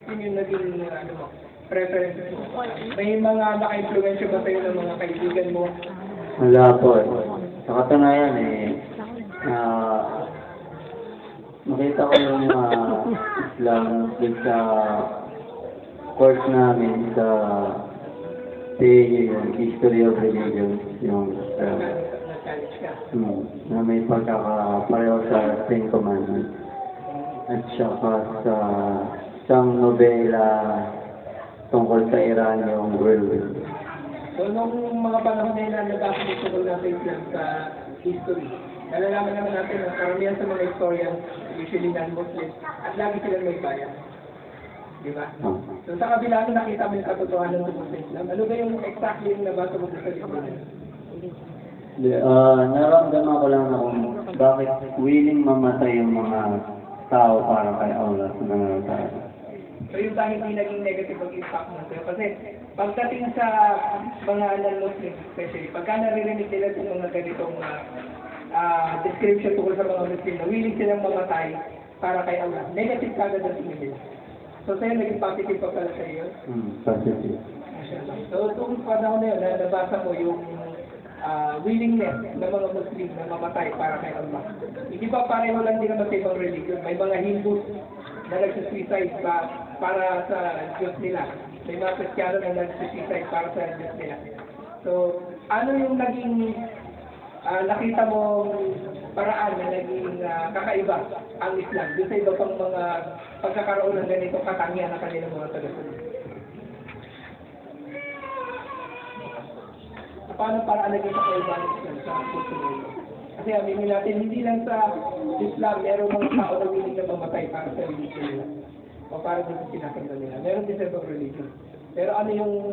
Yun yung naging ano mo, preferences mo. May mga naka-influensya ba sa'yo ng mga kaibigan mo? Wala po eh. Sa katunayan makita ko yung Islam dun sa course namin sa yung History of Religion, yung Na-challenge ka? na may pagkakapareho sa Ten Commandments. At saka sa isang nobela tungkol sa Iran, yung Whirlwind. So, nung mga panahon na yun na nagkakasunod natin Islam sa history, nalalaman naman natin na karamihan sa mga historians, usually non-Muslims, at lagi silang may bias. Di ba? So, sa kabila nung nakita mo yung katotohanan tungkol sa Islam, ano ba yung exactly yung nabasa mo sa libro na yun? Naramdaman ko lang na kung bakit willing mamatay yung mga tao para kay Allah subhanahu wa ta'ala. So yung ba hindi naging negative ang impact mo sa'yo? Kasi pagdating sa mga non-Muslims especially, pagka naririnig nila yung mga ganitong description tungkol sa mga Muslim na willing silang mamatay para kay Allah, negative kagad ang tingin nila. So sa'yo naging positive pa pala sa iyo? Positive. So itong panahon na yun, nabasa mo yung willingness ng mga Muslim na mamatay para kay Allah. Hindi ba pareho lang din naman sa ibang religion? May mga Hindus na nagsusuicide para sa Diyos nila. May mga Kristiyano na nagsusuicide para sa Diyos nila. So, ano yung naging nakita mo paraan na naging kakaiba ang Islam doon sa iba pang mga pagkakaroon ng ganitong katangian na kanilang mga tagasunod? Paano paraan naging kakaiba ng Islam sa puso mo? Kasi aminin natin, hindi lang sa Islam, meron mga tao na willing na mamatay para sa religion nila. O para sa sinasamba nila. Meron din sa ibang religion. Pero ano yung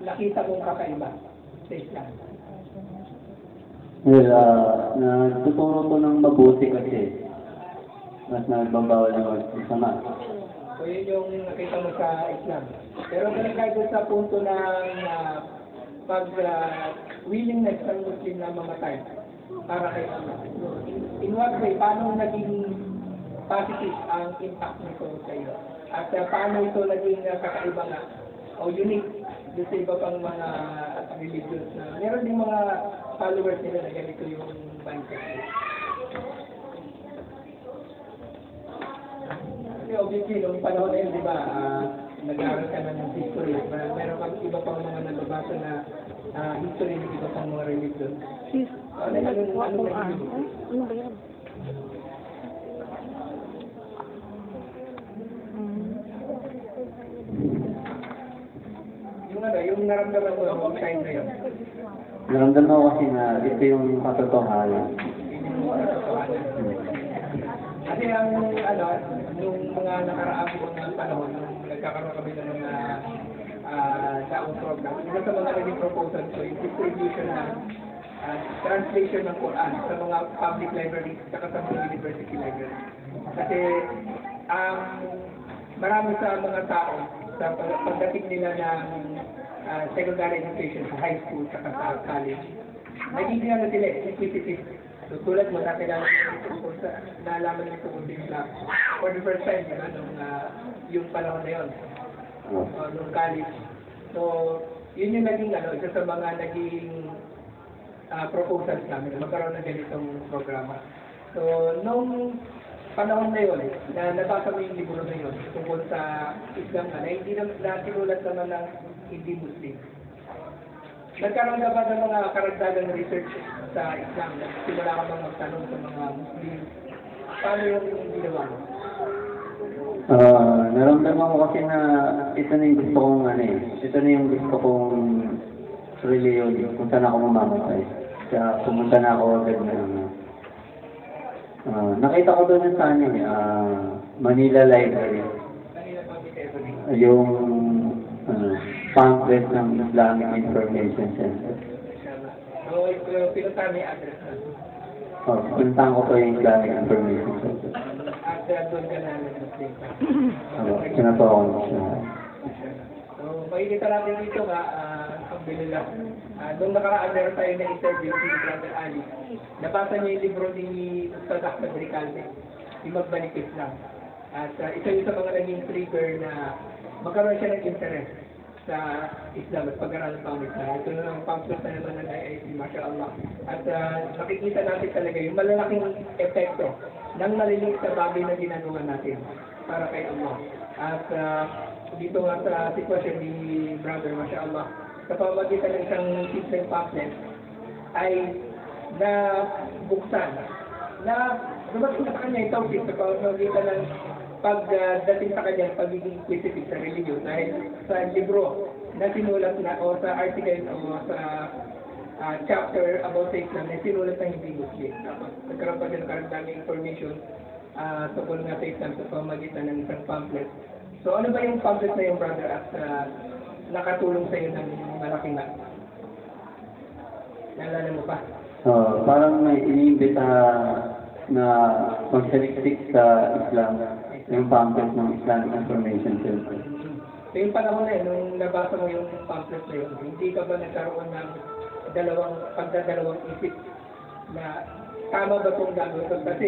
nakita mong kakaiba sa Islam? Well, natuturo ko ng mabuti kasi mas nagbabawal ng masama. So yun yung nakita mo sa Islam. Pero kahit sa punto ng pag willingness ng Muslim na mamatay para kay Allah. In what way, paano naging positive ang impact nito sa iyo? At paano ito naging kakaiba nga o unique doon sa iba pang mga religions na meron din mga followers nila na ganito yung mindset nila. Kasi obviously, nung panahon na yun, di ba, nag-aaral ka na ng history. Meron kang iba pang mga nababasa na history ng iba pang mga religion. Ano ba yan? Yung naramdaman mo yung time na yun. Naramdaman ko kasi na ito yung katotohanan. Kasi ang nung mga nakaraang mga panahon, nagkakaroon kami ng mga taong program. Isa sa mga naging proposal ko, yung distribution ng translation ng Quran sa mga public libraries at sa mga university libraries. Kasi marami sa mga tao sa pagdating nila ng secondary education sa high school at sa college, nagiging sila inquisitive. So, tulad mo, naalaman nito kung Islam for the first time, yung panahon na yun, nung college. So, yun yung naging, isa sa mga naging proposals namin, magkaroon ng ganitong programa. So, nung panahon na yun, na nabasa mo yung libro na yun, tungkol sa Islam na hindi na sinulat naman ng hindi Muslim. Nagkaroon ka ba ng mga karagdagang research sa Islam? Simula ka bang magtanong sa mga Muslim? Paano yung ginawa mo? Naramdaman ko kasi na ito na yung gusto kong ito na yung gusto kong reliyon kung saan ako mamamatay. Kaya pumunta na ako agad na nakita ko doon sa Manila Library. Yung pamphlet ng Islamic Information Center. So, pinuntahan mo yung address na? Pinuntahan ko po yung Islamic Information Center. At doon ka na nag-Muslim ka? Pinatawa ko siya. So, makikita natin dito nga, alhamdulillah. Nung nakaraan meron tayo na interview si Brother Ali, nabasa niya yung libro ni Ustad Ahmed Recalde, yung Magbalik Islam. At isa yun sa mga naging trigger na magkaroon siya ng interest sa Islam at pag-aralan pa ang Islam. Ito na ang pamphlet na naman ng IIC, mashallah. At nakikita natin talaga yung malalaking epekto ng maliliit na bagay na ginagawa natin para kay Allah. At dito nga sa sitwasyon ni Brother, mashallah, sa pamamagitan ng isang simple pamphlet ay nabuksan na dumating sa kanya yung tawag sa pamamagitan ng pagdating sa kanya pagiging inquisitive sa religion dahil sa libro na sinulat na o sa article o sa chapter about sa Islam na sinulat ng hindi Muslim. Tapos nagkaroon pa siya ng karagdagang information tungkol nga sa Islam sa pamamagitan ng isang pamphlet. So ano ba yung pamphlet na yung brother at nakatulong sa iyo ng malaking na? Naalala mo pa? Parang may iniimbita na magsaliksik sa Islam, yung pamphlet ng Islamic Information Center. So yung panahon na yun, nung nabasa mo yung pamphlet na yun, hindi ka ba nagkaroon ng pagdadalawang isip na tama ba itong gagawin ko? Kasi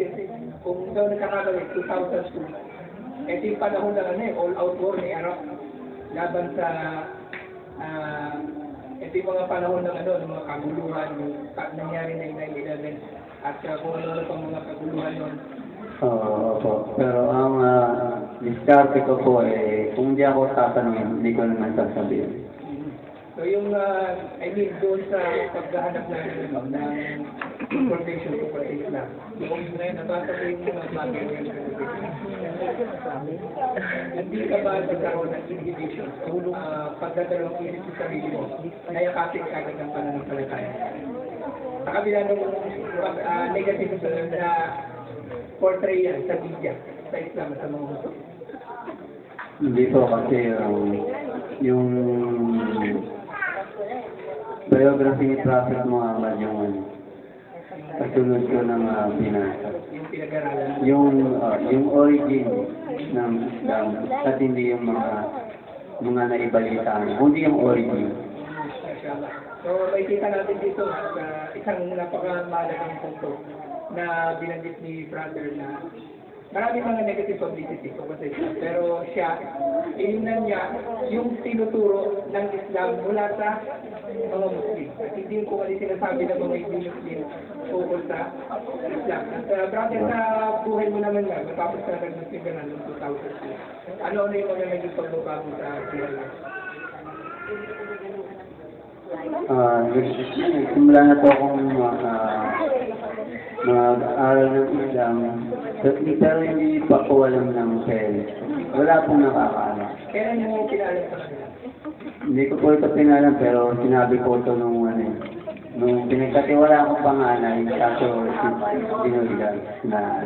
kung daw nagkakamali, 2002, ito yung panahon na all-out war ni Iraq laban sa ito yung mga panahon ng ng mga kaguluhan, yung nangyari na yung 9/11 at kung ano pang mga kaguluhan nun. Opo. Pero ang diskarte ko po kung hindi ako tatanungin, hindi ko naman sasabihin. So yung, doon sa paghahanap ng information tungkol sa Islam, yung nabasa ko yung mga bagay na yung hindi ka ba nagkaroon ng inhibition o pagdadalawang isip sa sarili mo na yakapin kagad ng pananampalataya? Sa kabila ng negative na portrayal sa media sa Islam at sa mga Muslim. Hindi po kasi yung biography ni Prophet Muhammad yung kasunod ko ng binasa. Yung pinag-aralan. Yung origin ng Islam at hindi yung mga naibalita. Hindi yung origin. So, makikita natin dito isang napakamahalagang punto na binanggit ni brother na maraming mga negative publicity tungkol sa Islam. Pero siya, inignan niya yung tinuturo ng Islam mula sa mga Muslim. At hindi ko kasi sinasabi ng mga hindi Muslim tungkol sa Islam. At brother, sa buhay mo naman nga, matapos ka nag-Muslim ka na noong 2002. Ano yung mga naging pagbabago sa buhay mo? Simula na po akong mag-aaral ng Islam. Pero hindi pa ko alam ng parents. Wala pong nakakaalam. Kailan mo pinalam sa kanila? Hindi ko po ito pinalam pero sinabi ko ito nung pinagkatiwala ko panganay kaso dinuligan na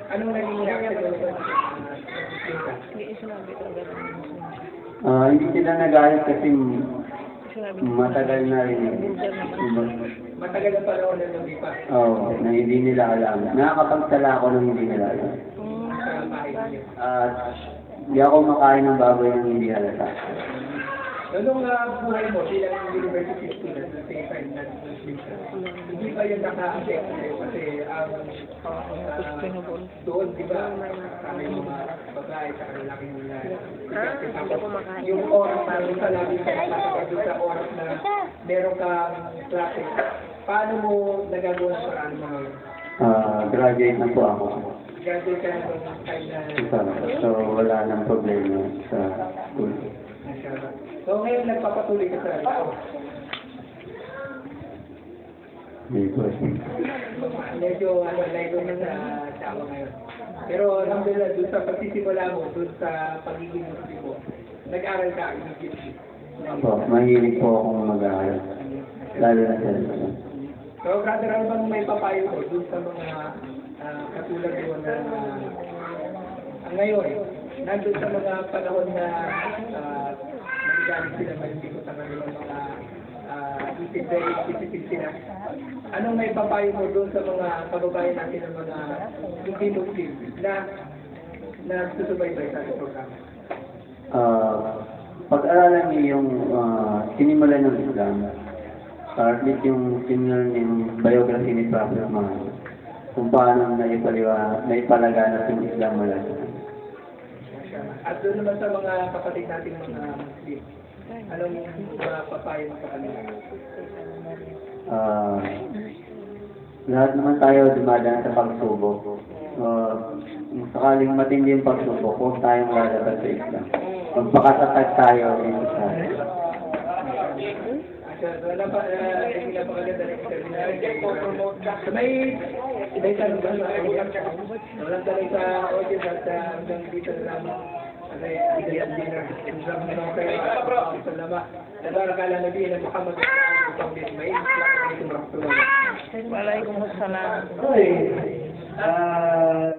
Anong naging reaction mo sa hindi sila nagalit kasi matagal na rin. Matagal na panahon na lumipas Na hindi nila alam. Nakakapagsala ako nang hindi nila alam. sa bahay niyo. Hindi ako makain ng baboy nang hindi halata. Nung buhay mo bilang university student sa same time na Muslim ka, hindi ba yun naka-affect kasi doon, di ba, kami mga babae sa kanilang nila. Yung oras na doon sa lagi ka doon sa oras na meron kang klase, paano mo nagagawa ng paraan mo ngayon? Graduate na po ako. Graduate ka na doon time na... So wala nang problema sa school. So ngayon nagpapatuloy ka sa ito. Hindi po. Medyo layo na sa tao ngayon. Pero alhamdulillah, doon sa pagsisimula mo, doon sa pagiging Muslim mo, nag-aral ka immediately. Mahilig po akong mag-aaral. Lalo na sa Islam. So brother, ano bang may papayo mo doon sa mga katulad mo na ngayon, nandun sa mga panahon na nagagalit sila malipikot ang kanilang mga isip sila. Anong may papayo mo doon sa mga kababayan natin ng mga hindi Muslim na susubaybay sa ating programa? Pag-aralan niyo yung sinimulan ng Islam, at least yung sinimulan yung biography ni Prophet Muhammad, kung paano naipalaganap yung Islam mula sa At doon naman sa mga kapatid natin mga Muslim, anong mga papayo mo sa kanila? Lahat naman tayo dumadaan sa pagsubok. Kung sakaling matindi yung pagsubok, huwag tayong lalabas sa Islam. Magpakatatag tayo dito sa Wala pa, hindi na pagaganda ng interview. So may tanong ba sa audience? Walang tanong sa audience at hanggang dito na lang. Kasi bigyan dinner. Isang mga kayo. Salamat. Tabarak ala Nabi na Muhammad. Waalaikumsalam. Waalaikumsalam.